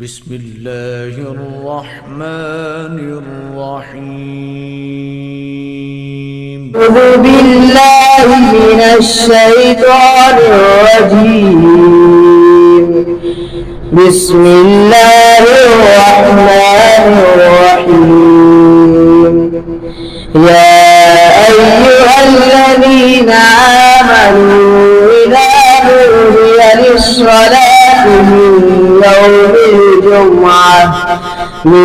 بسم الله الرحمن الرحيم. أعوذ بالله من الشيطان الرجيم. بسم الله الرحمن الرحيم. يا أيها الذين آمنوا إذا نودي للصلاة من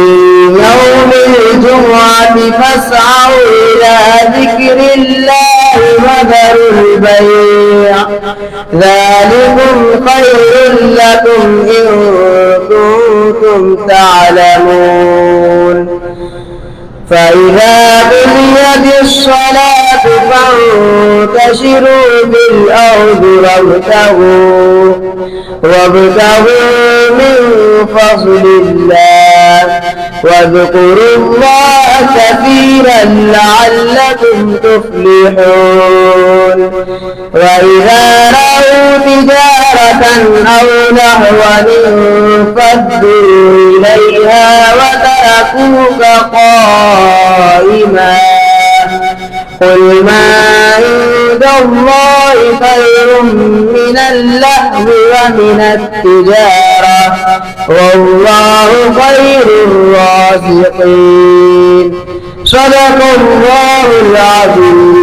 يوم الجمعة فاسعوا إلى ذكر الله وذروا البيع ذلكم خير لكم إن كنتم تعلمون. فإذا قضيت الصلاة فانتشروا في الأرض وابتغوا من فضل الله واذكروا الله كثيرا لعلكم تفلحون. وإذا رأوا تجارة أو لهوا انفضوا إليها وتركوك قائما. قل ما عند الله خير من اللهو ومن التجارة والله خير الرازقين. صدق الله العظيم.